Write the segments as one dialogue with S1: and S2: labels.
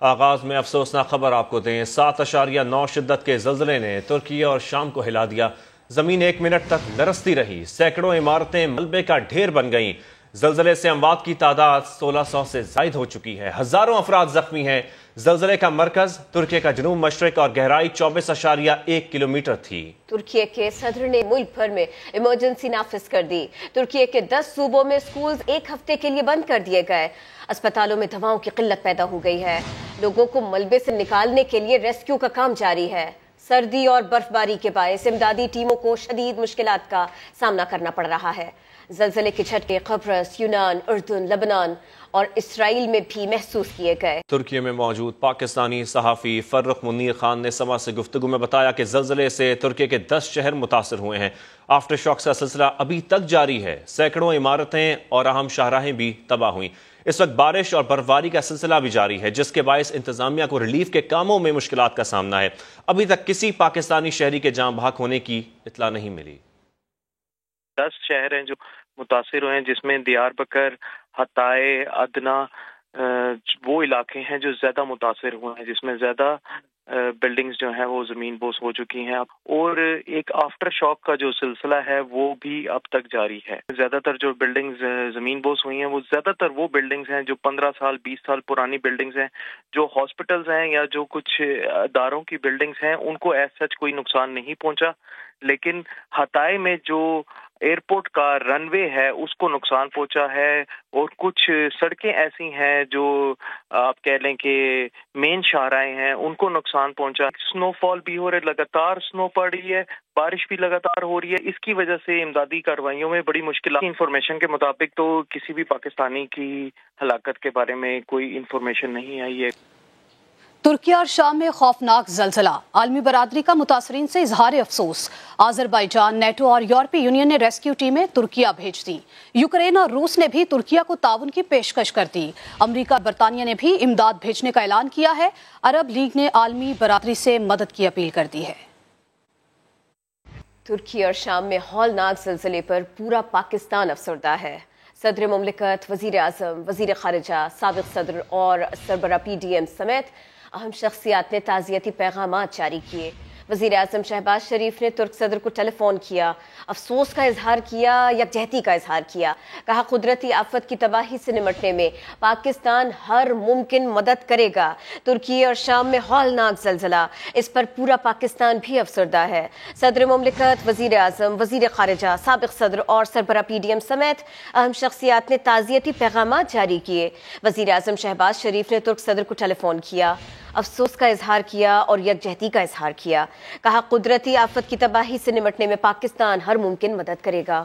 S1: آغاز میں افسوسناک خبر آپ کو دیں، 7.9 شدت کے زلزلے نے ترکی اور شام کو ہلا دیا۔ زمین 1 منٹ تک لرزتی رہی، سینکڑوں عمارتیں ملبے کا ڈھیر بن گئیں۔ زلزلے سے اموات کی تعداد 1600 سے زائد ہو چکی ہے، ہزاروں افراد زخمی ہیں۔ زلزلے کا مرکز ترکی کا جنوب مشرق اور گہرائی 24.1 کلومیٹر تھی۔
S2: ترکی کے صدر نے ملک بھر میں ایمرجنسی نافذ کر دی۔ ترکی کے 10 صوبوں میں سکولز 1 ہفتے کے لیے بند کر دیے گئے۔ اسپتالوں میں دواؤں کی قلت پیدا ہو گئی ہے۔ لوگوں کو ملبے سے نکالنے کے لیے ریسکیو کا کام جاری ہے۔ سردی اور برف باری کے باعث امدادی ٹیموں کو شدید مشکلات کا سامنا کرنا پڑ رہا ہے۔ زلزلے کے جھٹکے قبرص، یونان، اردن، لبنان اور اسرائیل میں بھی محسوس کیے گئے۔
S1: ترکی میں موجود پاکستانی صحافی فرخ منیر خان نے سما سے گفتگو میں بتایا کہ زلزلے سے ترکی کے 10 شہر متاثر ہوئے ہیں۔ آفٹر شاکس کا سلسلہ ابھی تک جاری ہے، سینکڑوں عمارتیں اور اہم شاہراہیں بھی تباہ ہوئیں۔ اس وقت بارش اور برفباری کا سلسلہ بھی جاری ہے، جس کے باعث انتظامیہ کو ریلیف کے کاموں میں مشکلات کا سامنا ہے۔ ابھی تک کسی پاکستانی شہری کے جاں بحق ہونے کی اطلاع نہیں ملی۔
S3: 10 شہر ہیں جو متاثر ہوئے ہیں، جس میں دیار بکر، حطائے، ادنا وہ علاقے ہیں جو زیادہ متاثر ہوئے ہیں، جس میں زیادہ بلڈنگز جو ہیں وہ زمین بوس ہو چکی ہیں، اور ایک آفٹر شاک کا جو سلسلہ ہے وہ بھی اب تک جاری ہے۔ زیادہ تر جو بلڈنگز زمین بوس ہوئی ہیں وہ زیادہ تر وہ بلڈنگز ہیں جو 15 سال 20 سال پرانی بلڈنگز ہیں۔ جو ہاسپٹلز ہیں یا جو کچھ اداروں کی بلڈنگز ہیں ان کو ایز سچ کوئی نقصان نہیں پہنچا، لیکن حطائے میں جو ایئرپورٹ کا رن وے ہے اس کو نقصان پہنچا ہے، اور کچھ سڑکیں ایسی ہیں جو آپ کہہ لیں کہ مین شاہراہیں ہیں ان کو نقصان پہنچا۔ سنو فال بھی ہو رہا ہے، لگاتار سنو پڑ رہی ہے، بارش بھی لگاتار ہو رہی ہے، اس کی وجہ سے امدادی کارروائیوں میں بڑی مشکلات۔ انفارمیشن کے مطابق تو کسی بھی پاکستانی کی ہلاکت کے بارے میں کوئی انفارمیشن نہیں آئی ہے۔
S4: ترکی اور شام میں خوفناک زلزلہ، عالمی برادری کا متاثرین سے اظہار افسوس۔ آذربائیجان، نیٹو اور یورپی یونین نے ریسکیو ٹیمیں ترکیہ بھیج دیں۔ یوکرین اور روس نے بھی ترکیہ کو تعاون کی پیشکش کر دی۔ امریکہ اور برطانیہ نے بھی امداد بھیجنے کا اعلان کیا ہے۔ عرب لیگ نے عالمی برادری سے مدد کی اپیل کر دی ہے۔
S2: ترکی اور شام میں ہولناک زلزلے پر پورا پاکستان افسردہ ہے۔ صدر مملکت، وزیر اعظم، وزیر خارجہ، سابق صدر اور سربراہ PDM سمیت اہم شخصیات نے تعزیتی پیغامات جاری کیے۔ وزیر اعظم شہباز شریف نے ترک صدر کو ٹیلی فون کیا، افسوس کا اظہار کیا، یکجہتی کا اظہار کیا۔ کہا قدرتی آفت کی تباہی سے نمٹنے میں پاکستان ہر ممکن مدد کرے گا۔ ترکی اور شام میں ہولناک زلزلہ، اس پر پورا پاکستان بھی افسردہ ہے۔ صدر مملکت، وزیر اعظم، وزیر خارجہ، سابق صدر اور سربراہ PDM سمیت اہم شخصیات نے تعزیتی پیغامات جاری کیے۔ وزیر اعظم شہباز شریف نے ترک صدر کو ٹیلی فون کیا، افسوس کا اظہار کیا اور یکجہتی کا اظہار کیا۔ کہا قدرتی آفت کی تباہی سے نمٹنے میں پاکستان ہر ممکن مدد کرے گا۔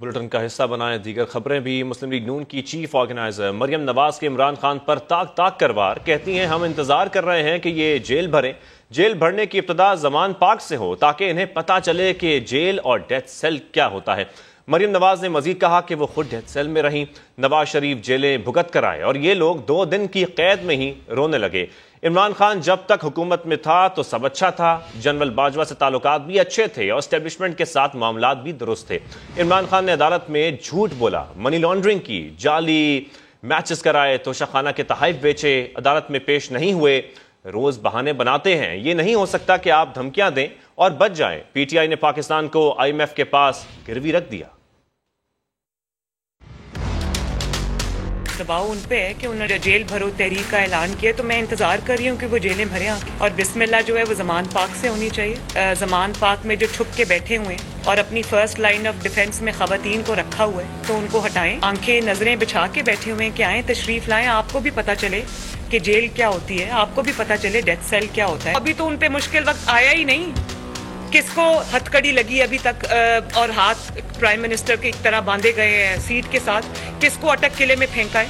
S1: بلٹن کا حصہ بنائیں دیگر خبریں بھی۔ مسلم لیگ نون کی چیف آرگنائزر مریم نواز کے عمران خان پر تاک کر وار، کہتی ہیں ہم انتظار کر رہے ہیں کہ یہ جیل بھریں۔ جیل بھرنے کی ابتدا زمان پاک سے ہو تاکہ انہیں پتہ چلے کہ جیل اور ڈیتھ سیل کیا ہوتا ہے۔ مریم نواز نے مزید کہا کہ وہ خود ڈیتھ سیل میں رہیں، نواز شریف جیلیں بھگت کر آئے اور یہ لوگ 2 دن کی قید میں ہی رونے لگے۔ عمران خان جب تک حکومت میں تھا تو سب اچھا تھا، جنرل باجوہ سے تعلقات بھی اچھے تھے اور اسٹیبلشمنٹ کے ساتھ معاملات بھی درست تھے۔ عمران خان نے عدالت میں جھوٹ بولا، منی لانڈرنگ کی، جعلی میچز کرائے، توشہ خانہ کے تحائف بیچے، عدالت میں پیش نہیں ہوئے، روز بہانے بناتے ہیں۔ یہ نہیں ہو سکتا کہ آپ دھمکیاں دیں اور بچ جائیں۔ PTI نے پاکستان کو IMF کے پاس گروی رکھ دیا۔
S5: دباؤ ان پہ ہے کہ انہوں نے جیل بھرو تحریک کا اعلان کیا، تو میں انتظار کر رہی ہوں کہ وہ جیلیں بھریں آ کے، اور بسم اللہ جو ہے وہ زمان پاک سے ہونی چاہیے۔ زمان پاک میں جو چھپ کے بیٹھے ہوئے ہیں اور اپنی فرسٹ لائن آف ڈیفنس میں خواتین کو رکھا ہوا ہے تو ان کو ہٹائیں۔ آنکھیں نظریں بچھا کے بیٹھے ہوئے ہیں کہ آئیں تشریف لائیں، آپ کو بھی پتہ چلے کہ جیل کیا ہوتی ہے، آپ کو بھی پتہ چلے ڈیتھ سیل کیا ہوتا ہے۔ ابھی تو ان پہ مشکل وقت آیا ہی نہیں۔ کس کو ہتھ کڑی لگی ابھی تک اور ہاتھ پرائم منسٹر کی طرح باندھے گئے ہیں سیٹ کے ساتھ؟ کس کو اٹک قلعے میں پھینکا ہے؟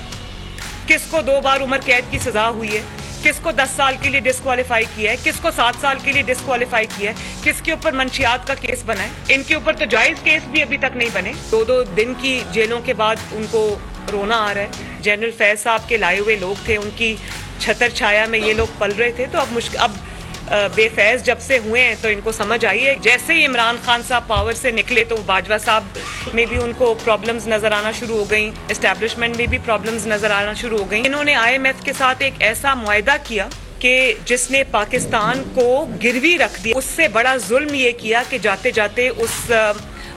S5: کس کو 2 بار عمر قید کی سزا ہوئی ہے؟ کس کو 10 سال کے لیے ڈسکوالیفائی کیا ہے؟ کس کو 7 سال کے لیے ڈسکوالیفائی کیا ہے؟ کس کے اوپر منشیات کا کیس بنا ہے؟ ان کے اوپر تو جائز کیس بھی ابھی تک نہیں بنے۔ 2 دن کی جیلوں کے بعد ان کو رونا آ رہا ہے۔ جنرل فیض صاحب کے لائے ہوئے لوگ تھے، ان کی چھتر چھایا میں یہ لوگ پل رہے تھے، تو اب बेफैज जब से हुए हैं तो इनको समझ आई है। जैसे ही इमरान खान साहब पावर से निकले तो बाजवा साहब में भी उनको प्रॉब्लम्स नजर आना शुरू हो गई, एस्टैब्लिशमेंट में भी प्रॉब्लम्स नजर आना शुरू हो गई। इन्होंने IMF के साथ एक ऐसा मुआहदा किया कि जिसने पाकिस्तान को गिरवी रख दिया। उससे बड़ा जुल्म ये किया कि जाते जाते उस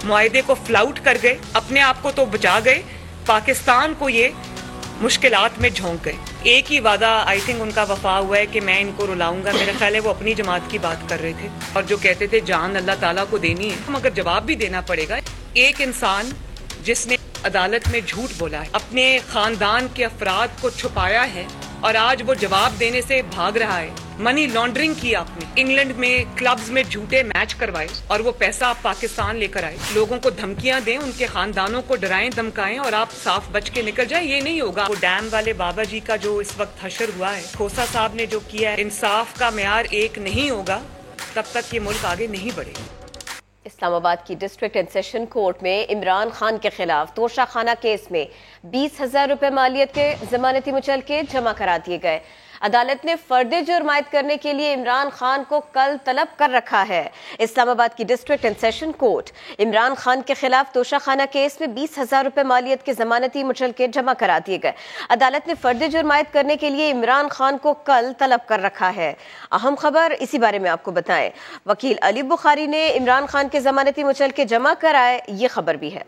S5: मुआहदे को फ्लाउट कर गए, अपने आप को तो बचा गए, पाकिस्तान को ये मुश्किलात में झोंक गए। एक ही वादा आई थिंक उनका वफा हुआ है कि मैं इनको रुलाऊंगा। मेरा ख्याल है वो अपनी जमात की बात कर रहे थे और जो कहते थे जान अल्लाह ताला को देनी है, मगर जवाब भी देना पड़ेगा। एक इंसान जिसने अदालत में झूठ बोला है, अपने खानदान के अफराद को छुपाया है और आज वो जवाब देने से भाग रहा है। मनी लॉन्ड्रिंग की आपने, इंग्लैंड में क्लब्स में झूठे मैच करवाए और वो पैसा आप पाकिस्तान लेकर आए, लोगों को धमकियां दें, उनके खानदानों को डराएं धमकाएं और आप साफ बच के निकल जाएं। ये नहीं होगा। वो डैम वाले बाबा जी का जो इस वक्त हशर हुआ है, खोसा साहब ने जो किया है, इंसाफ का मेयार एक नहीं होगा तब तक ये मुल्क आगे नहीं बढ़ेगा।
S2: इस्लामाबाद की डिस्ट्रिक्ट एंड सेशन कोर्ट में इमरान खान के खिलाफ तोशाखाना केस में 20,000 रुपए मालियत के जमानती मुचलके जमा करा दिए गए। अदालत ने फर्दे जुर्म आयद करने के लिए इमरान खान को कल तलब कर रखा है। इस्लामाबाद की district and session court Imran Khan के खिलाफ तोशाखाना केस में 20,000 रुपए मालियत के जमानती मुचलके जमा करा दिए गए। अदालत ने फर्दे जुर्म आयद करने के लिए इमरान खान को कल तलब कर रखा है। अहम खबर इसी बारे में आपको बताएं। वकील अली बुखारी ने इमरान खान के जमानती मुचलके जमा कराए, ये खबर भी है।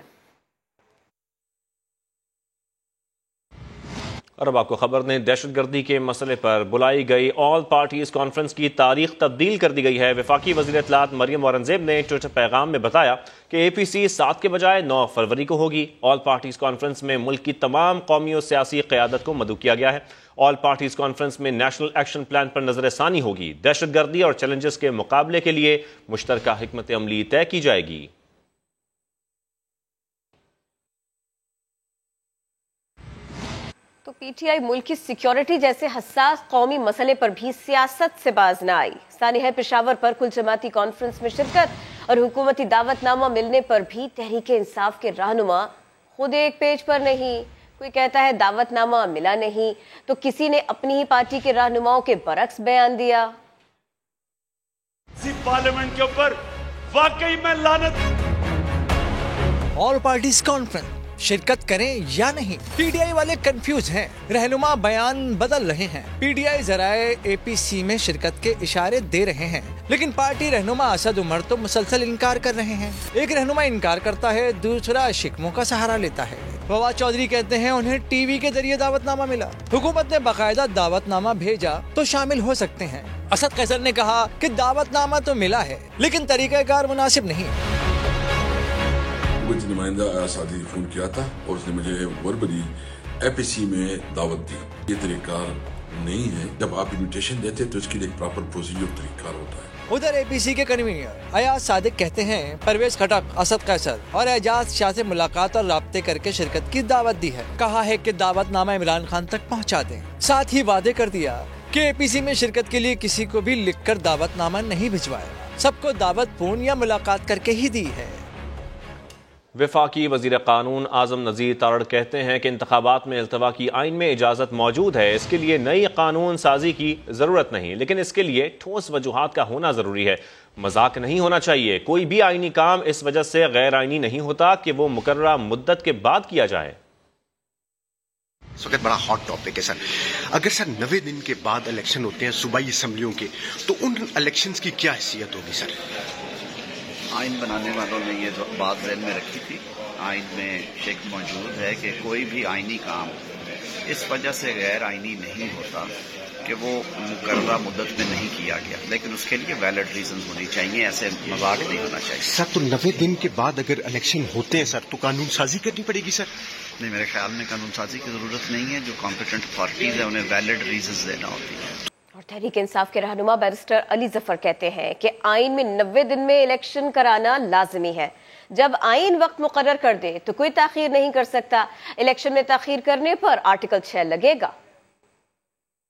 S1: और अब आपको खबर ने दहशतगर्दी के मसले पर बुलाई गई ऑल पार्टीज कॉन्फ्रेंस की तारीख तब्दील कर दी गई है। वफाकी वज़ीर इत्तलात मरियम औरंगज़ेब ने ट्विटर पैगाम में बताया कि APC 7 के बजाय 9 फरवरी को होगी। ऑल पार्टीज कॉन्फ्रेंस में मुल्क की तमाम कौमी और सियासी क़यादत को मदऊ किया गया है। ऑल पार्टीज कॉन्फ्रेंस में नेशनल एक्शन प्लान पर नजरसानी होगी। दहशतगर्दी और चैलेंजेस के मुकाबले के लिए मुश्तरका हिकमत अमली तय की जाएगी।
S2: तो PTI मुल्क की सिक्योरिटी जैसे हसास कौमी मसले पर भी सियासत से बाज न आई। सानिया पेशावर पर कुल जमाती कॉन्फ्रेंस में शिरकत और हुकूमती दावतनामा मिलने पर भी तहरीक इंसाफ के रहनुमा खुद एक पेज पर नहीं। कोई कहता है दावतनामा मिला नहीं तो किसी ने अपनी ही पार्टी के रहनुमाओं के बरक्स बयान दिया।
S6: पार्लियामेंट के ऊपर वाकई में लानत।
S7: ऑल पार्टीज कॉन्फ्रेंस शिरकत करें या नहीं, PTI वाले कंफ्यूज हैं। रहनुमा बयान बदल रहे हैं। PTI जराए APC में शिरकत के इशारे दे रहे हैं, लेकिन पार्टी रहनुमा असद उमर तो मुसलसल इनकार कर रहे हैं। एक रहनुमा इनकार करता है, दूसरा शिकमों का सहारा लेता है। फवाद चौधरी कहते हैं उन्हें टीवी के जरिए दावतनामा मिला, हुकूमत ने बाकायदा दावतनामा भेजा तो शामिल हो सकते हैं। असद कैसर ने कहा कि दावतनामा तो मिला है लेकिन तरीक़ाकार मुनासिब नहीं।
S8: मुझे नुमाइंदा सादी फोन किया था और उसने मुझे वर्बली APC में दावत दी। ये तरीक़ार नहीं है। जब आप इन्विटेशन देते तो इसके लिए एक प्रॉपर प्रोसीजर तरीक़ार होता है।
S7: उधर APC के कन्वीनर अयाज सादिक कहते हैं परवेज खटक, असद कैसर और एजाज शाह से मुलाकात और राब्ते करके शिरकत की दावत दी है। कहा है कि दावतनामा इमरान खान तक पहुंचा दें। साथ ही वादे कर दिया कि APC में शिरकत के लिए किसी को भी लिखकर दावतनामा नहीं भिजवाएगा, सबको दावत फोन या मुलाकात करके ही दी है।
S1: वफाकी वज़ीर क़ानून आज़म नज़ीर तारड़ कहते हैं कि इंतखाबात में इल्तवा की आइन में इजाज़त मौजूद है, इसके लिए नई कानून साजी की ज़रूरत नहीं, लेकिन इसके लिए ठोस वजूहात का होना ज़रूरी है। मजाक नहीं होना चाहिए। कोई भी आइनी काम इस वजह से गैर आइनी नहीं होता कि वो मुकर्ररा मुद्दत के बाद किया जाए।
S9: इस वक्त बड़ा हॉट टॉपिक है सर। अगर सर 90 दिन के बाद इलेक्शन होते हैं सूबाई असम्बलियों के, तो उन इलेक्शंस की क्या हैसियत होगी सर?
S10: आइन बनाने वालों ने ये बात ज़हन में रखी थी। आइन में शेक मौजूद है कि कोई भी आइनी काम इस वजह से गैर आइनी नहीं होता कि वो मुकर्ररा मुद्दत में नहीं किया गया, लेकिन उसके लिए वैलिड रीजन होनी चाहिए, ऐसे मजाक नहीं होना चाहिए।
S9: सर तो 90 दिन के बाद अगर इलेक्शन होते हैं सर तो कानून साजी करनी पड़ेगी सर?
S10: नहीं, मेरे ख्याल में कानून साजी की जरूरत नहीं है। जो कॉम्पिटेंट अथॉरिटीज है उन्हें वैलिड रीजन देना होती है।
S2: और तहरीक इंसाफ के रहनुमा बैरिस्टर अली जफर कहते हैं कि आइन में 90 दिन में इलेक्शन कराना लाजमी है। जब आइन वक्त मुकर्रर कर दे तो कोई ताखीर नहीं कर सकता। इलेक्शन में ताखीर करने पर आर्टिकल 6 लगेगा।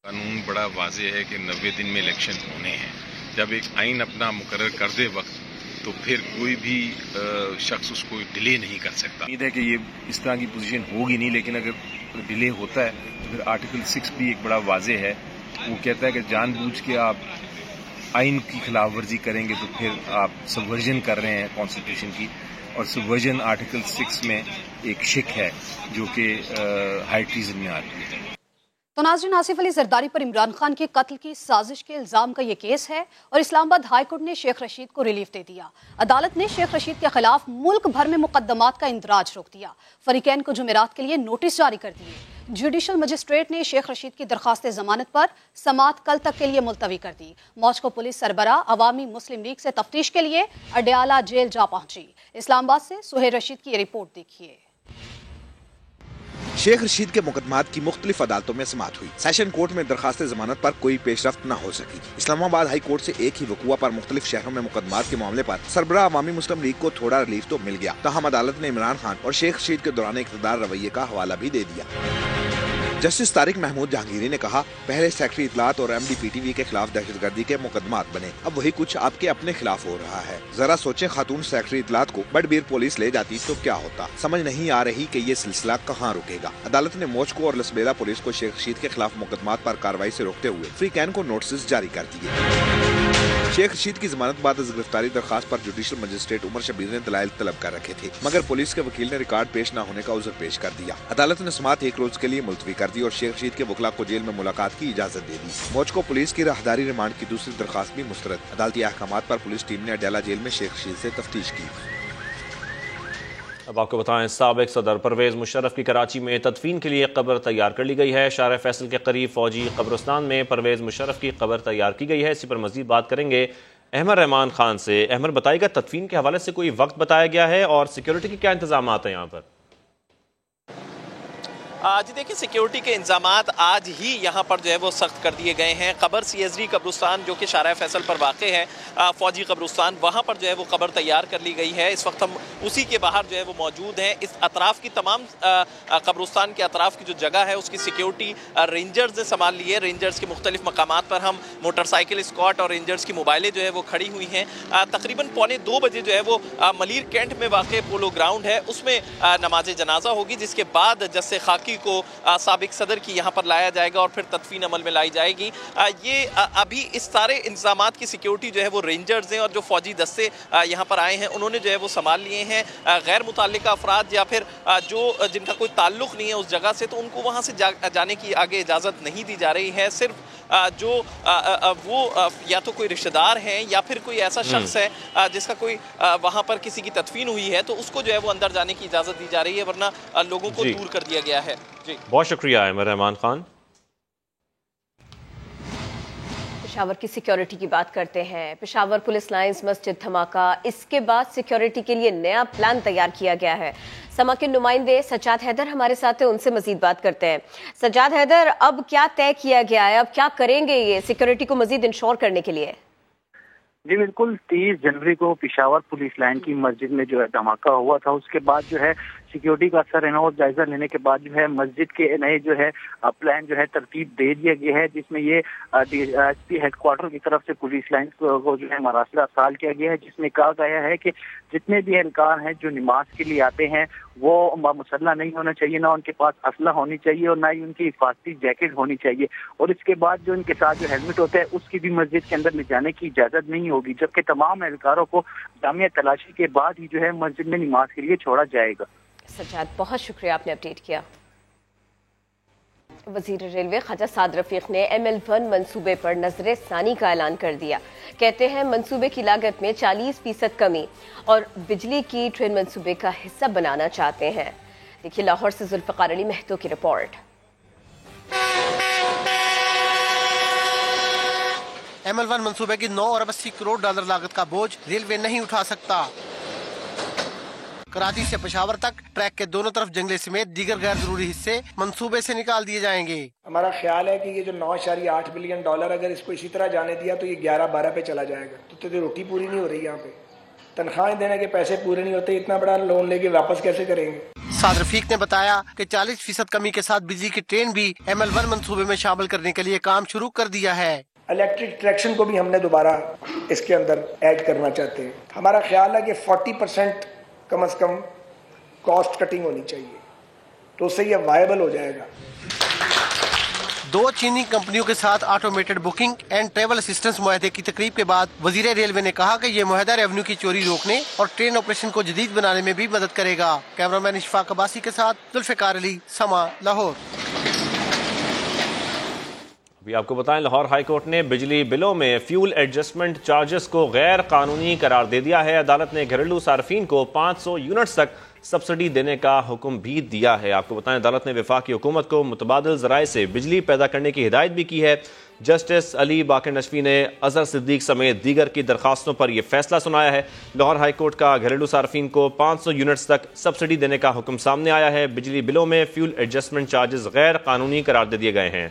S11: कानून बड़ा वाज़ेह है कि 90 दिन में इलेक्शन होने हैं। जब एक आइन अपना मुकर्रर कर दे वक्त, तो फिर कोई भी शख्स उसको डिले नहीं कर सकता। उम्मीद है कि ये इस तरह की पोजीशन होगी नहीं, लेकिन अगर डिले होता है तो फिर आर्टिकल 6 भी एक बड़ा वाज़ेह है। वो कहता है कि जानबूझ के आप آئین کی خلاف ورزی کریں گے تو پھر آپ سبورژن کر رہے ہیں کانسٹیٹیوشن کی، اور سبورژن آرٹیکل 6 میں ایک شک ہے جو کہ ہائی ٹریزن میں آتی ہے۔
S4: تو ناظرین، آصف علی زرداری پر عمران خان کے قتل کی سازش کے الزام کا یہ کیس ہے اور اسلام آباد ہائی کورٹ نے شیخ رشید کو ریلیف دے دیا۔ عدالت نے شیخ رشید کے خلاف ملک بھر میں مقدمات کا اندراج روک دیا، فریقین کو جمعرات کے لیے نوٹس جاری کر دیے۔ جوڈیشل مجسٹریٹ نے شیخ رشید کی درخواست ضمانت پر سماعت کل تک کے لیے ملتوی کر دی۔ ماسکو پولیس سربراہ عوامی مسلم لیگ سے تفتیش کے لیے اڈیالہ جیل جا پہنچی۔ اسلام آباد سے سہیل رشید کی یہ رپورٹ دیکھیے۔
S12: شیخ رشید کے مقدمات کی مختلف عدالتوں میں سماعت ہوئی۔ سیشن کورٹ میں درخواست ضمانت پر کوئی پیش رفت نہ ہو سکی۔ اسلام آباد ہائی کورٹ سے ایک ہی وقوع پر مختلف شہروں میں مقدمات کے معاملے پر سربراہ عوامی مسلم لیگ کو تھوڑا ریلیف تو مل گیا، تاہم عدالت نے عمران خان اور شیخ رشید کے دوران اقتدار رویے کا حوالہ بھی دے دیا۔ جسٹس طارق محمود جہانگیری نے کہا، پہلے سیکرٹری اطلاعات اور M D P T V کے خلاف دہشت گردی کے مقدمات بنے، اب وہی کچھ آپ کے اپنے خلاف ہو رہا ہے۔ ذرا سوچیں، خاتون سیکرٹری اطلاعات کو بڑبیر پولیس لے جاتی تو کیا ہوتا؟ سمجھ نہیں آ رہی کہ یہ سلسلہ کہاں رکے گا۔ عدالت نے موچکو اور لسبیلا پولیس کو شیخ رشید کے خلاف مقدمات پر کارروائی سے روکتے ہوئے فریقین کو نوٹسز جاری کر دیے۔ شیخ رشید کی ضمانت بعد از گرفتاری درخواست پر جوڈیشل مجسٹریٹ عمر شبیر نے دلائل طلب کر رکھے تھے، مگر پولیس کے وکیل نے ریکارڈ پیش نہ ہونے کا عذر پیش کر دیا۔ عدالت نے سماعت ایک روز کے لیے ملتوی کر دی اور شیخ رشید کے وکلاء کو جیل میں ملاقات کی اجازت دے دی۔ موچکو پولیس کی راہداری ریمانڈ کی دوسری درخواست بھی مسترد۔ عدالتی احکامات پر پولیس ٹیم نے اڈیالہ جیل میں شیخ رشید سے تفتیش کی۔
S1: اب آپ کو بتائیں، سابق صدر پرویز مشرف کی کراچی میں تدفین کے لیے قبر تیار کر لی گئی ہے۔ شارع فیصل کے قریب فوجی قبرستان میں پرویز مشرف کی قبر تیار کی گئی ہے۔ اسی پر مزید بات کریں گے احمد رحمان خان سے۔ احمد، بتائیے گا تدفین کے حوالے سے کوئی وقت بتایا گیا ہے اور سیکیورٹی کے کیا انتظامات ہیں یہاں پر؟
S13: جی دیکھیں، سیکیورٹی کے انتظامات آج ہی یہاں پر جو ہے وہ سخت کر دیے گئے ہیں۔ قبر سی ایس ڈی قبرستان جو کہ شارع فیصل پر واقع ہے، فوجی قبرستان، وہاں پر جو ہے وہ قبر تیار کر لی گئی ہے۔ اس وقت ہم اسی کے باہر جو ہے وہ موجود ہیں۔ اس اطراف کی تمام قبرستان کے اطراف کی جو جگہ ہے اس کی سیکیورٹی رینجرز نے سنبھال لی ہے۔ رینجرز کے مختلف مقامات پر ہم موٹر سائیکل اسکواڈ اور رینجرز کی موبائلیں جو ہے وہ کھڑی ہوئی ہیں۔ تقریباً 1:45 بجے جو ہے وہ ملیر کینٹ میں واقع پولو گراؤنڈ ہے، اس میں نماز جنازہ ہوگی، جس کے بعد جثہ خاکی کو سابق صدر کی یہاں پر لایا جائے گا اور پھر تدفین عمل میں لائی جائے گی۔ یہ ابھی اس سارے انتظامات کی سیکیورٹی جو ہے وہ رینجرز ہیں اور جو فوجی دستے یہاں پر آئے ہیں انہوں نے جو ہے وہ سنبھال لیے ہیں۔ غیر متعلقہ افراد یا پھر جو جن کا کوئی تعلق نہیں ہے اس جگہ سے، تو ان کو وہاں سے جانے کی آگے اجازت نہیں دی جا رہی ہے۔ صرف جو وہ یا تو کوئی رشتہ دار ہیں یا پھر کوئی ایسا شخص ہے جس کا کوئی وہاں پر کسی کی تدفین ہوئی ہے، تو اس کو جو ہے وہ اندر جانے کی اجازت دی جا رہی ہے، ورنہ لوگوں کو دور کر دیا گیا ہے۔ جی
S1: بہت شکریہ احمد رحمان خان۔
S2: پشاور کی سیکیورٹی کی بات کرتے ہیں۔ پشاور پولیس لائنز مسجد دھماکہ، اس کے بعد سیکیورٹی کے لیے نیا پلان تیار کیا گیا ہے۔ سما کے نمائندے سجاد حیدر ہمارے ساتھ ہیں، ان سے مزید بات کرتے ہیں۔ سجاد حیدر، اب کیا طے کیا گیا ہے، اب کیا کریں گے یہ سیکیورٹی کو مزید انشور کرنے کے لیے؟
S14: جی بالکل، 30 جنوری کو پشاور پولیس لائن کی مسجد میں جو ہے دھماکہ ہوا تھا، اس کے بعد جو ہے سیکیورٹی کا سر اور جائزہ لینے کے بعد جو ہے مسجد کے نئے جو ہے پلان جو ہے ترتیب دے دیا گیا ہے، جس میں یہ ایس پی ہیڈ کوارٹر کی طرف سے پولیس لائن کو جو ہے مراسل ارسال کیا گیا ہے، جس میں کہا گیا ہے کہ جتنے بھی اہلکار ہیں جو نماز کے لیے آتے ہیں وہ مسلح نہیں ہونا چاہیے، نہ ان کے پاس اسلحہ ہونی چاہیے اور نہ ہی ان کی حفاظتی جیکٹ ہونی چاہیے، اور اس کے بعد جو ان کے ساتھ جو ہیلمٹ ہوتا ہے اس کی بھی مسجد کے اندر لے جانے کی اجازت نہیں ہوگی، جبکہ تمام اہلکاروں کو جامع تلاشی کے بعد ہی جو ہے مسجد میں نماز کے لیے چھوڑا جائے گا۔
S2: سجاد، بہت شکریہ، آپ نے اپڈیٹ کیا۔ وزیر ریلوے خواجہ سعد رفیق نے ML1 منصوبے پر نظر ثانی کا اعلان کر دیا۔ کہتے ہیں منصوبے کی لاگت میں 40% کمی اور بجلی کی ٹرین منصوبے کا حصہ بنانا چاہتے ہیں۔ دیکھیے لاہور سے ذوالفقار علی مہتو کی رپورٹ۔
S15: ML1 منصوبے کی 9 ارب 80 کروڑ ڈالر لاگت کا بوجھ ریلوے نہیں اٹھا سکتا۔ کراچی سے پشاور تک ٹریک کے دونوں طرف جنگلے سمیت دیگر غیر ضروری حصے منصوبے سے نکال دیے جائیں گے۔
S16: ہمارا خیال ہے کہ یہ جو 9.8 بلین ڈالر اگر اس کو اسی طرح جانے دیا تو یہ 11-12 پہ چلا جائے گا، تو روٹی پوری نہیں ہو رہی، یہاں پہ تنخواہیں دینے کے پیسے پورے نہیں ہوتے، اتنا بڑا لون لے کے واپس کیسے کریں گے؟
S15: سعد رفیق نے بتایا کہ 40% کمی کے ساتھ بجلی کی ٹرین بھی ML1 منصوبے میں شامل کرنے کے لیے کام شروع کر دیا ہے۔
S16: الیکٹرک ٹریکشن کو بھی ہم نے دوبارہ اس کے اندر ایڈ کرنا چاہتے ہیں۔ ہمارا خیال ہے کہ 40% کم از کم کاسٹ کٹنگ ہونی چاہیے، تو اس سے یہ وائبل ہو جائے گا۔
S15: 2 चीनी कंपनियों के साथ automated booking and travel assistance मुआहदे की तकरीब के बाद वजीर रेलवे ने कहा कि ये मुआहदा रेवेन्यू की चोरी रोकने और ट्रेन ऑपरेशन को जदीद बनाने में भी मदद करेगा। कैमरामैन इशफाक अब्बासी के साथ जुल्फिकार अली, समा, लाहौर।
S1: अभी आपको बताएं, लाहौर हाई कोर्ट ने बिजली बिलों में फ्यूल एडजस्टमेंट चार्जेस को गैर कानूनी करार दे दिया है। अदालत ने घरेलू सार्फिन को 500 यूनिट्स तक सब्सिडी देने का हुक्म भी दिया है। आपको बताएं, अदालत ने वफाकी हुकूमत को मुतबादिल ज़राए से बिजली पैदा करने की हिदायत भी की है। जस्टिस अली बाकर नशवी ने अजहर सिद्दीक समेत दीगर की दरखास्तों पर यह फैसला सुनाया है। लाहौर हाई कोर्ट का घरेलू सार्फिन को 500 यूनिट्स तक सब्सिडी देने का हुक्म सामने आया है। बिजली बिलों में फ्यूल एडजस्टमेंट चार्जेस गैर कानूनी करार दे दिए गए हैं।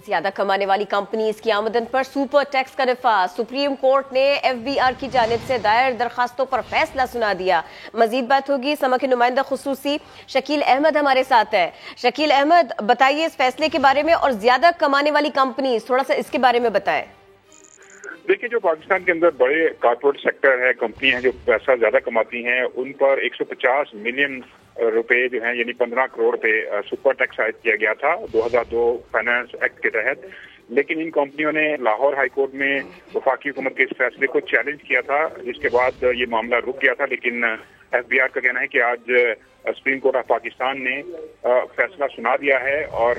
S2: ज्यादा कमाने वाली कंपनीज की आमदन पर सुपर टैक्स का नफाज। सुप्रीम कोर्ट ने एफबीआर की जानिब से दायर दरखास्तों पर फैसला सुना दिया। मजीद बात होगी, समा के नुमाइंदा खुसूसी शकील अहमद हमारे साथ है। शकील अहमद, बताइए इस फैसले के बारे में और ज्यादा कमाने वाली कंपनीज, थोड़ा सा इसके बारे में बताएं।
S17: देखिए, जो पाकिस्तान के अंदर बड़े कॉर्पोरेट सेक्टर है, कंपनियां हैं जो पैसा ज्यादा कमाती हैं, उन पर 150 मिलियन रुपए जो हैं यानी 15 करोड़ पे सुपर टैक्स आयद किया गया था 2002 फाइनेंस एक्ट के तहत। लेकिन इन कंपनियों ने लाहौर हाई कोर्ट में वफाकी हुकूमत के इस फैसले को चैलेंज किया था, जिसके बाद ये मामला रुक गया था। लेकिन एफबीआर का कहना है कि आज सुप्रीम कोर्ट ऑफ पाकिस्तान ने फैसला सुना दिया है और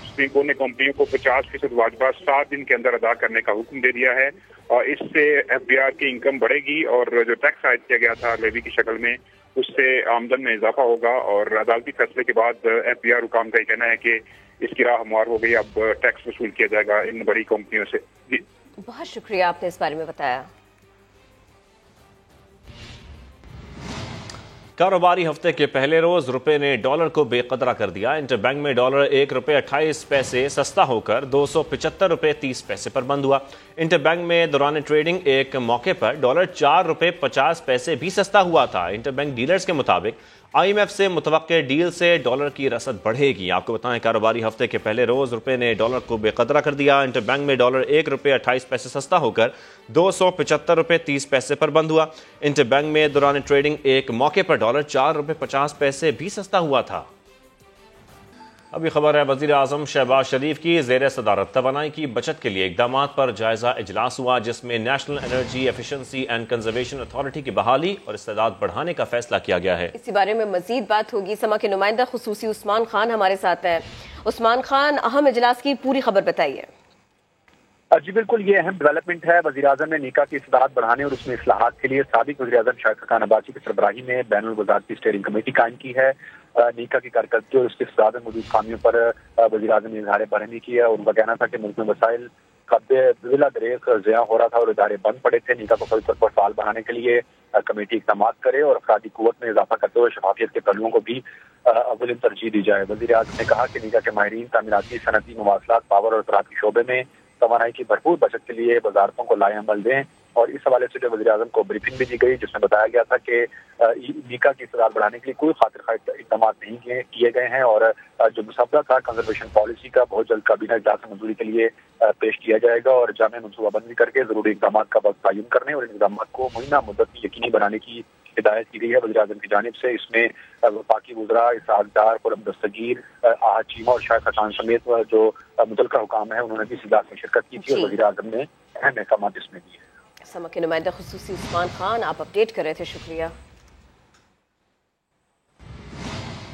S17: सुप्रीम कोर्ट ने कंपनियों को 50% वाजबा 7 दिन के अंदर अदा करने का हुक्म दे दिया है। और इससे एफबीआर की इनकम बढ़ेगी और जो टैक्स आयद किया गया था लेवी की शक्ल में, उससे आमदन में इजाफा होगा। और अदालती फैसले के बाद एफबीआर हुकाम का कहना है कि इसकी राह हमवार हो गई, अब टैक्स वसूल किया जाएगा इन बड़ी कंपनियों से। जी,
S2: बहुत शुक्रिया, आपने इस बारे में बताया।
S1: कारोबारी हफ्ते के पहले रोज रुपए ने डॉलर को बेकदरा कर दिया। इंटरबैंक में डॉलर 1 रुपये 28 पैसे सस्ता होकर 275 रुपये 30 पैसे पर बंद हुआ। इंटरबैंक में दौरान ट्रेडिंग एक मौके पर डॉलर 4 रुपये 50 पैसे भी सस्ता हुआ था। इंटरबैंक डीलर्स के मुताबिक IMF से मुतवक्के डील से डॉलर की रसद बढ़ेगी। आपको बताएं, कारोबारी हफ्ते के पहले रोज रुपए ने डॉलर को बेकदरा कर दिया। इंटरबैंक में डॉलर 1 रुपये 28 पैसे सस्ता होकर 275 रुपये 30 पैसे पर बंद हुआ। इंटरबैंक में दौरान ट्रेडिंग एक मौके पर डॉलर 4 रुपये 50 पैसे भी सस्ता हुआ था। अभी खबर है, वजीर आजम शहबाज शरीफ की ज़ेर सदारत तवानाई की बचत के लिए इक़दामात पर जायजा इजलास हुआ, जिसमें national energy efficiency and conservation authority की बहाली और इस्तेदाद बढ़ाने का फैसला किया गया है।
S2: इसी बारे में मजीद बात होगी। समा के नुमाइंदा खुसूसी उस्मान खान हमारे साथ हैं। उस्मान खान, अहम इजलास की पूरी खबर बताइए।
S14: जी बिल्कुल, ये अहम डेवलपमेंट है। वज़ीर आज़म ने नीका की इस्तेदाद बढ़ाने और उसमें इस्लाहात के लिए साबिक वज़ीर आज़म शाहिद खान अब्बासी की सरबराही में बैनुल वज़ारती स्टीयरिंग कमेटी कायम की है। नीका की कारकर्दगी और उसके इस्तेदाद में मौजूद खामियों पर वज़ीर आज़म ने इज़हार बरहमी किया और उनका कहना था कि मुल्क में वसाइल कब्जे बिला दरेक ज़िया हो रहा था और इदारे बंद पड़े थे। नीका को फौरी तौर पर फाल बनाने के लिए कमेटी इक़दाम करे और अफरादी कुव्वत में इजाफा करते हुए शफाफियत के पहलुओं को भी अव्वल तरजीह दी जाए। वज़ीर आज़म ने कहा कि नीका के माहिरीन तामीराती, सनती, मवासलात, पावर और ज़राअत के शोबे में तवानाई की भरपूर बचत के लिए वजारतों को लाए अमल दें। और इस हवाले से जो वज़ीर आज़म को ब्रीफिंग भी दी गई, जिसमें बताया गया था कि नीका की इस्तेदाद बढ़ाने के लिए कोई खातिर खा इक़दाम नहीं किए गए हैं और जो मुसव्वदा था कंजर्वेशन पॉलिसी का बहुत जल्द काबीना इजलास में मंजूरी के लिए पेश किया जाएगा और जामे मनसूबाबंदी करके जरूरी इक़दाम का वक्त तयन करने और इन इक़दाम को महीना मुद्दत की यकीनी बनाने की हिदायत की गई है वज़ीर आज़म की जानिब से। इसमें वफाकी वज़रा इसहाक डार, खुर्रम दस्तगीर, आहद चीमा और शायद खान समेत जो मुतल्लिका हुकाम है, उन्होंने भी इस इजलास में शिरकत की थी और वज़ीर आज़म ने अहम अहकाम इसमें दिए।
S2: समा के नुमाइंदा खुसूसी उस्मान खान, आप अपडेट कर रहे थे, शुक्रिया।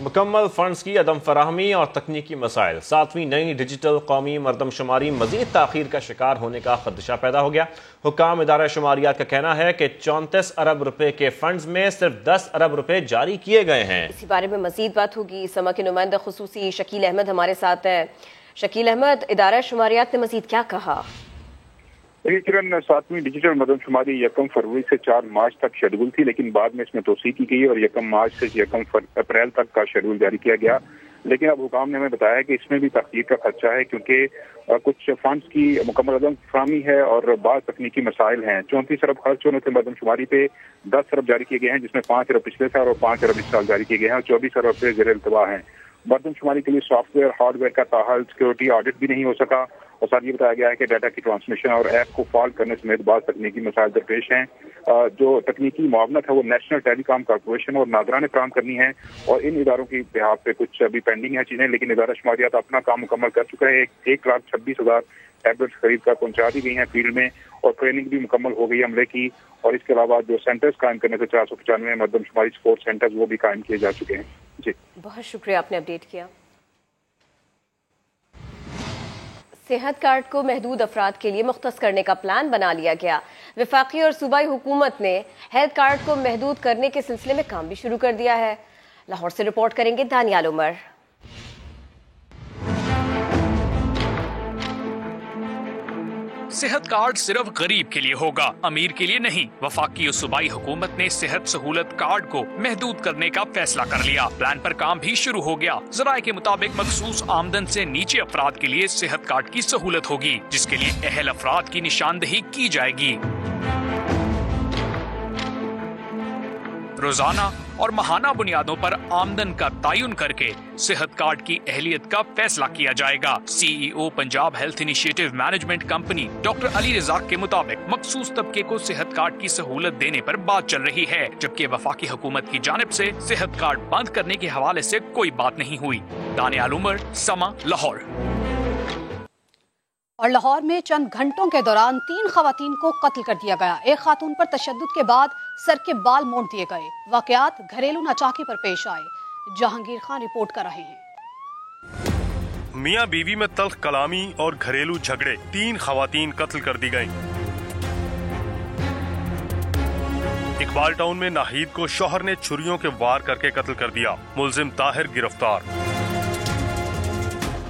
S1: मुकम्मल फंड्स की अदम फराहमी और तकनीकी मसाइल, 7वीं नई डिजिटल कौमी मरदमशुमारी मजीद ताखीर का शिकार होने का खदशा पैदा हो गया। हुकाम इदारा शुमारियात का कहना है कि 34 अरब रुपए के फंड्स में सिर्फ 10 अरब रुपए जारी किए गए हैं।
S2: इसी बारे में मजीद बात होगी। समा के नुमाइंदा खुसूसी शकील अहमद हमारे साथ है। शकील अहमद, इदारा शुमारियात ने मजीद क्या कहा?
S17: देखिए किरण, 7वीं डिजिटल मरदमशुमारी 1 फरवरी से 4 मार्च तक शेड्यूल थी, लेकिन बाद में इसमें तोसी की गई और 1 मार्च से 1 अप्रैल तक का शेड्यूल जारी किया गया। लेकिन अब हुकाम ने हमें बताया कि इसमें भी तखतीर का खर्चा है, क्योंकि कुछ फंड्स की मुकम्मल अदम फराहमी है और बाद तकनीकी मसाइल हैं। 34 अरब खर्च होने से मरदमशुमारी पे 10 अरब जारी किए गए हैं, जिसमें 5 अरब पिछले साल और 5 अरब इस साल जारी किए गए हैं और 24 अरब रुपये ज़ेर इल्तवा हैं। मरदमशुमारी के लिए सॉफ्टवेयर हार्डवेयर का ताहाल सिक्योरिटी ऑडिट भी नहीं हो सका اور साथ ये बताया गया है कि डाटा की ट्रांसमिशन और ऐप को फॉल्ट करने समेत बाज़ तकनीकी मसाइल दरपेश हैं। जो तकनीकी मुआवनत है वो नेशनल टेलीकॉम कॉर्पोरेशन और नादरा ने फराहम करनी है और इन इदारों की बिहाफ पे कुछ अभी पेंडिंग है चीज़ें, लेकिन इदारा शुमारियात अपना काम मुकम्मल कर चुका है। 1,26,000 टैबलेट्स खरीद कर पहुंचा दी गई हैं फील्ड में और ट्रेनिंग भी मुकम्मल हो गई अमले की। और इसके अलावा जो सेंटर्स कायम करने से 495 मरदमशुमारी सपोर्ट सेंटर्स वो भी कायम किए जा चुके हैं। जी
S2: बहुत शुक्रिया, आपने अपडेट किया। सेहत कार्ड को महदूद अफराद के लिए मुख्तस करने का प्लान बना लिया गया। वफाकी और सूबाई हुकूमत ने हेल्थ कार्ड को महदूद करने के सिलसिले में काम भी शुरू कर दिया है। लाहौर से रिपोर्ट करेंगे दानियाल उमर।
S18: सेहत कार्ड सिर्फ गरीब के लिए होगा, अमीर के लिए नहीं। वफाकी और सूबाई हुकूमत ने सेहत सहूलत कार्ड को महदूद करने का फैसला कर लिया। प्लान पर काम भी शुरू हो गया। ज़राए के मुताबिक मखसूस आमदन से नीचे अफराद के लिए सेहत कार्ड की सहूलत होगी, जिसके लिए अहल अफराद की निशानदही की जाएगी। रोजाना और माहाना बुनियादों पर आमदन का तयन करके सेहत कार्ड की अहलियत का फैसला किया जाएगा। CEO Punjab health initiative management company doctor Ali Razzaq के मुताबिक मखसूस तबके को सेहत कार्ड की सहूलत देने पर बात चल रही है, जबकि वफाकी हुकूमत की जानिब से सेहत कार्ड बंद करने के हवाले से कोई बात नहीं हुई। दानियाल उमर, समा, लाहौर।
S4: और लाहौर में चंद घंटों के दौरान 3 खवातीन को कत्ल कर दिया गया। एक खातून पर तशद्दुद के बाद सर के बाल मोड़ दिए गए। वाकयात घरेलू नाचाकी पर पेश आए। जहांगीर खान रिपोर्ट कर रहे हैं।
S19: मियां बीवी में तल्ख कलामी और घरेलू झगड़े, 3 खवातीन कत्ल कर दी गयी। इकबाल टाउन में नाहिद को शौहर ने छुरियों के वार करके कत्ल कर दिया। मुलजिम ताहिर गिरफ्तार।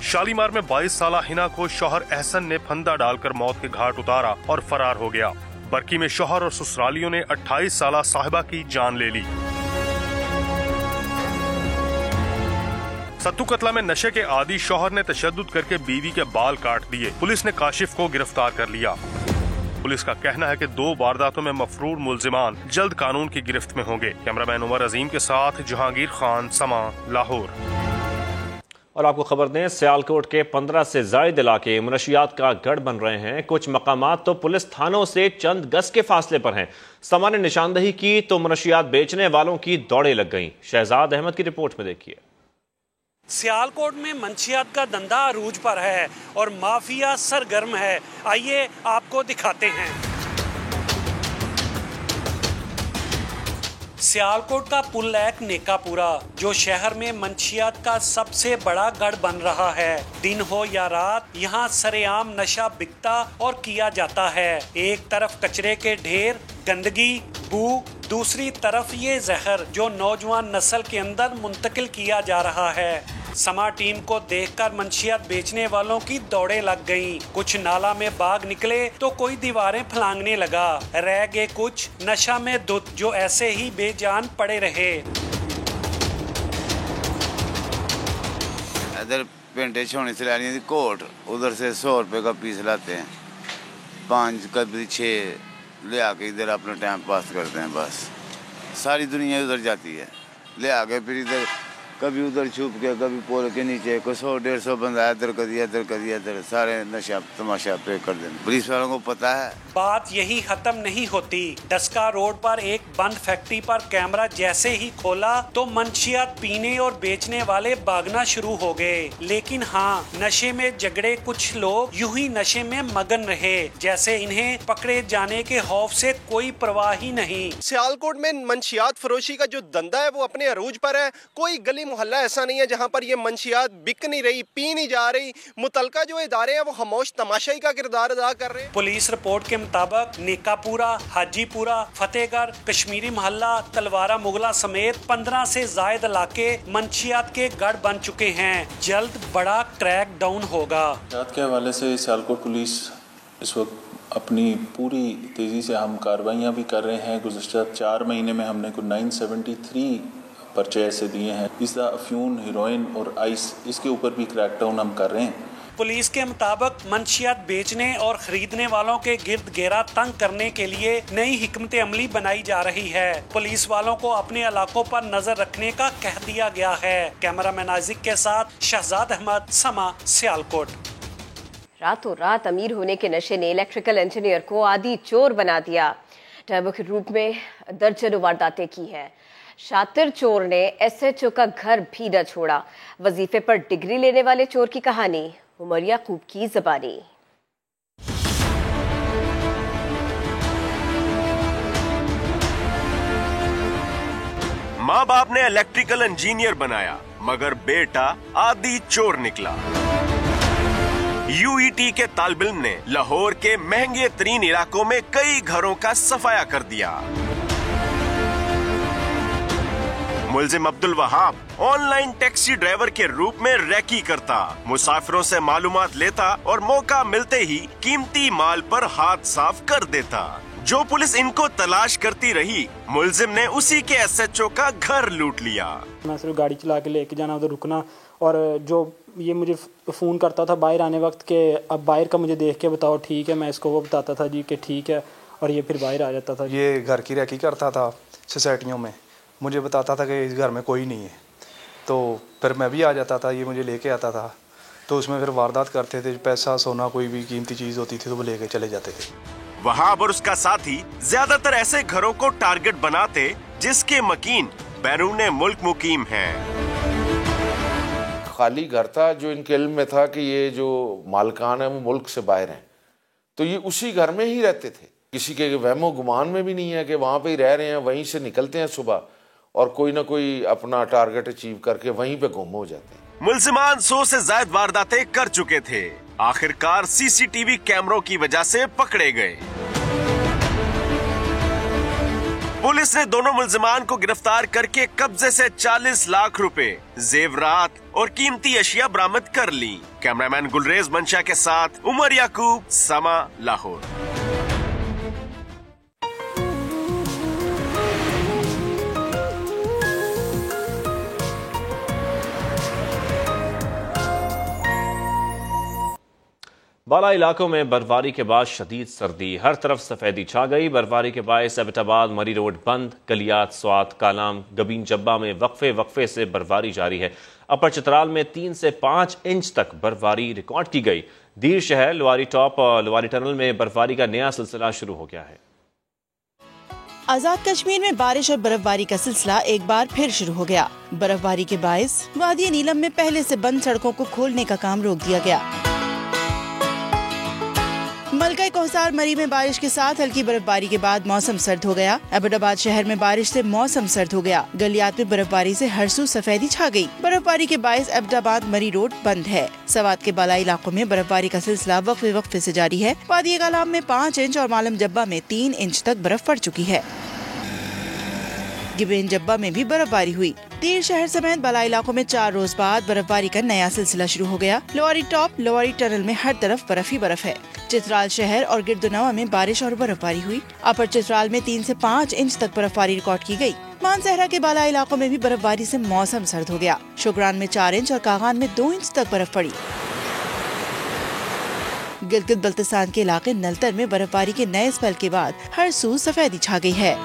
S19: शालीमार में 22 साला हिना को शौहर एहसन ने फंदा डालकर मौत के घाट उतारा और फरार हो गया। बरकी में शौहर और ससुरालियों ने 28 साला साहिबा की जान ले ली। सत्तू कतला में नशे के आदी शौहर ने तशद्दुद करके बीवी के बाल काट दिए। पुलिस ने काशिफ को गिरफ्तार कर लिया। पुलिस का कहना है कि 2 वारदातों में मफरूर मुलजिमान जल्द कानून की गिरफ्त में होंगे। कैमरामैन उमर अजीम के साथ जहांगीर खान, समा, लाहौर।
S1: और आपको खबर दें, सियालकोट के 15 से ज्यादा इलाके मनशियात का गढ़ बन रहे हैं। कुछ मकामात तो पुलिस थानों से चंद गज के फासले पर हैं। समा ने निशानदही की तो मनशियात बेचने वालों की दौड़ें लग गईं। शहजाद अहमद की रिपोर्ट में देखिए।
S20: सियालकोट में मंशियात का धंधा अरूज पर है और माफिया सरगर्म है। आइए आपको दिखाते हैं। सियालकोट का पुल लैक नेकापुरा, जो शहर में मंशियात का सबसे बड़ा गढ़ बन रहा है। दिन हो या रात यहाँ सरेआम नशा बिकता और किया जाता है। एक तरफ कचरे के ढेर, गंदगी, बू, दूसरी तरफ ये जहर जो नौजवान नस्ल के अंदर मुंतकिल किया जा रहा है। समा टीम को देखकर मंशियात बेचने वालों की दौड़ें लग गईं। कुछ नाला में बाग निकले तो कोई दीवारें फलांगने लगा। रह गए कुछ नशा में धुत जो ऐसे ही बेजान पड़े रहे।
S21: इधर पेंटे छोड़ने से लानी थी कोट, उधर से 100 रुपए का पीस लाते हैं, 5 कभी 6 ले आके इधर अपना टाइम पास करते हैं। बस सारी दुनिया उधर जाती है, ले आके फिर इधर कभी उधर छुप के, कभी पोल के नीचे, कोई 100-150 बंदा इधर कर दिया, इधर कर दिया, इधर सारे नशा तमाशा पे कर देना। पुलिस वालों को पता है।
S20: बात यही खत्म नहीं होती। डस्का रोड पर एक बंद फैक्ट्री पर कैमरा जैसे ही खोला तो मंशियात पीने और बेचने वाले भागना शुरू हो गए। लेकिन हाँ, नशे में झगड़े कुछ लोग यूं ही नशे में मगन रहे, जैसे इन्हें पकड़े जाने के खौफ से कोई परवाह ही नहीं।
S22: सियालकोट में मंशियात फरोशी का जो धंधा है वो अपने अरूज पर है। कोई गली मोहल्ला ऐसा नहीं है जहाँ पर ये मंशियात बिक नहीं रही, पी नहीं जा रही। मुतलका जो इदारे हैं वो खामोश तमाशाई का किरदार अदा कर रहे हैं।
S20: पुलिस रिपोर्ट के मुताबिक नेकापुरा, हाजीपुरा, फतेहगढ़, कश्मीरी मोहल्ला, तलवारा मुगला समेत 15 से ज्यादा इलाके मंशियात के गढ़ बन चुके हैं। जल्द बड़ा क्रैक डाउन होगा।
S23: के हवाले से सियालकोट पुलिस इस वक्त अपनी पूरी तेजी से हम कार्रवाइयाँ भी कर रहे हैं। गुज़श्ता 4 महीने में हमने कुछ 973 पर्चे ऐसे दिए हैं। इस अफ्यून, हेरोइन और आइस, इसके ऊपर भी क्रैकडाउन हम कर रहे हैं।
S20: पुलिस के मुताबिक मंशियात बेचने और खरीदने वालों के गिर्द घेरा तंग करने के लिए नई हिकमत अमली बनाई जा रही है। पुलिस वालों को अपने इलाकों पर नजर रखने का कह दिया गया है। कैमरामैन आजिक के साथ शहजाद अहमद, समा, सियालकोट।
S2: रातों रात अमीर होने के नशे ने इलेक्ट्रिकल इंजीनियर को आदी चोर बना दिया। टर्बो के रूप में दर्जनों वारदातें की हैं। शातिर चोर ने SHO का घर भी न छोड़ा। वजीफे पर डिग्री लेने वाले चोर की कहानी उमर याकूब की ज़बानी।
S3: माँ बाप ने इलेक्ट्रिकल इंजीनियर बनाया मगर बेटा आदि चोर निकला। UET के तालिब इल्म ने लाहौर के महंगे तरीन इलाकों में कई घरों का सफाया कर दिया। मुलजिम Abdul Wahab online taxi driver के रूप में रैकी करता, मुसाफिरों से मालूमात लेता और मौका मिलते ही कीमती माल पर हाथ साफ कर देता। जो पुलिस इनको तलाश करती रही, मुलजिम ने उसी के SHO का घर लूट लिया।
S5: मैं सिर्फ गाड़ी चला के लेके जाना, उधर रुकना, और जो ये मुझे फ़ोन करता था बाहर आने वक्त के अब बाहर का मुझे देख के बताओ ठीक है, मैं इसको वो बताता था जी कि ठीक है, और ये फिर बाहर आ जाता था।
S6: ये घर की रैकी करता था सोसाइटियों में, मुझे बताता था कि इस घर में कोई नहीं है, तो फिर मैं भी आ जाता था, ये मुझे लेके आता था, तो उसमें फिर वारदात करते थे। पैसा सोना कोई भी कीमती चीज़ होती थी तो वो लेके चले जाते थे।
S3: वहाब और उसका साथी ज्यादातर ऐसे घरों को टारगेट बनाते जिसके मकीन बैरून मुल्क मुकीम हैं।
S24: खाली घर था जो इनके इल्म में था कि ये जो मालकान है वो मुल्क से बाहर हैं, तो ये उसी घर में ही रहते थे। किसी के वहमो गुमान में भी नहीं है कि वहाँ पे ही रह रहे हैं, वहीं से निकलते हैं सुबह और कोई ना कोई अपना टारगेट अचीव करके वहीं पे गुम हो जाते हैं।
S3: मुल्जिमान 100 से ज्यादा वारदातें कर चुके थे, आखिरकार CCTV कैमरों की वजह से पकड़े गए। पुलिस ने दोनों मुल्जिमान को गिरफ्तार करके कब्जे से 40 लाख रुपए, जेवरात और कीमती अशिया बरामद कर ली। कैमरामैन गुलरेज मंशा के साथ उमर याकूब, समा, लाहौर।
S1: बाला इलाकों में बर्फबारी के बाद शदीद सर्दी, हर तरफ सफेदी छा गई। बर्फबारी के बायस एबटाबाद मरी रोड बंद, गलियात, स्वात, कालाम, गबीन जब्बा में वक्फे से बर्फबारी जारी है। अपर चित्राल में 3 से 5 इंच तक बर्फबारी रिकॉर्ड की गई। दीर शहर, लवारी टॉप और लवारी टनल में बर्फबारी का नया सिलसिला शुरू हो गया है।
S25: आजाद कश्मीर में बारिश और बर्फबारी का सिलसिला एक बार फिर शुरू हो गया। बर्फबारी के बायस वादी नीलम में पहले से बंद सड़कों को खोलने का काम रोक दिया गया। मलका कोहसार मरी में बारिश के साथ हल्की बर्फबारी के बाद मौसम सर्द हो गया। एबटाबाद शहर में बारिश से मौसम सर्द हो गया। गलियात में बर्फबारी से हर सू सफेदी छा गई। बर्फबारी के बायस एबटाबाद मरी रोड बंद है। सवात के बालाई इलाकों में बर्फबारी का सिलसिला वक्फे से जारी है। वादी कालाम में 5 इंच और मालम जब्बा में 3 इंच तक बर्फ पड़ चुकी है। गिबेन जब्बा में भी बर्फबारी हुई। तीर शहर समेत बाला इलाकों में 4 रोज बाद बर्फबारी का नया सिलसिला शुरू हो गया। लोअरी टॉप, लोअरी टनल में हर तरफ बर्फ ही बर्फ है। चित्राल शहर और गिरदुनवा में बारिश और बर्फबारी हुई। अपर चित्राल में 3 से 5 इंच तक बर्फबारी रिकॉर्ड की गई। मानसहरा के बाला इलाकों में भी बर्फबारी से मौसम सर्द हो गया। शुक्रान में 4 इंच और कागान में 2 इंच तक बर्फ पड़ी। गिलगित बल्तिस्तान के इलाके नलतर में बर्फबारी के नए स्पेल के बाद हर सू सफेदी छा गई है।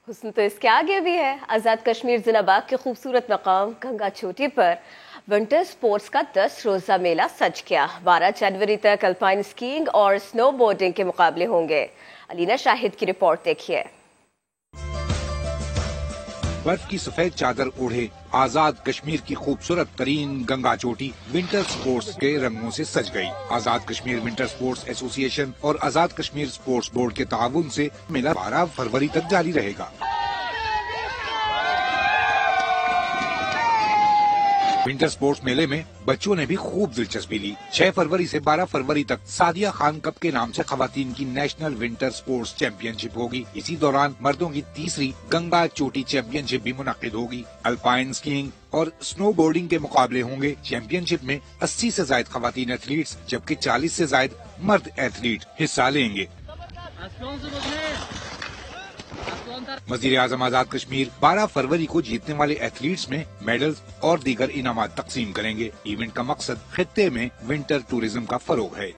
S2: हुस्न तो इसके आगे भी है। आज़ाद कश्मीर जिला बाग के खूबसूरत मकाम गंगा चोटी पर विंटर स्पोर्ट्स का 10 रोजा मेला सज गया। 12 जनवरी तक अल्पाइन स्कीइंग और स्नो बोर्डिंग के मुकाबले होंगे। अलीना शाहिद की रिपोर्ट देखिए।
S12: बर्फ की सफेद चादर ओढ़े आजाद कश्मीर की खूबसूरत तरीन गंगा चोटी विंटर स्पोर्ट्स के रंगों से सज गई। आजाद कश्मीर विंटर स्पोर्ट्स एसोसिएशन और आजाद कश्मीर स्पोर्ट्स बोर्ड के ताउन से मेला 12 फरवरी तक जारी रहेगा। विंटर स्पोर्ट्स मेले में बच्चों ने भी खूब दिलचस्पी ली। 6 फरवरी से 12 फरवरी तक सादिया खान कप के नाम से खवातीन की नेशनल विंटर स्पोर्ट्स चैंपियनशिप होगी। इसी दौरान मर्दों की तीसरी गंगा चोटी चैंपियनशिप भी मुनक्किद होगी। अल्पाइन स्कीइंग और स्नो बोर्डिंग के मुकाबले होंगे। चैंपियनशिप में 80 से ज्यादा खवातीन एथलीट्स जबकि 40 से ज्यादा मर्द एथलीट हिस्सा लेंगे। वज़ीर आज़म आजाद कश्मीर 12 फरवरी को जीतने वाले एथलीट्स में मेडल्स और दीगर इनामात तकसीम करेंगे। इवेंट का मकसद खित्ते में विंटर टूरिज्म का फरोग है।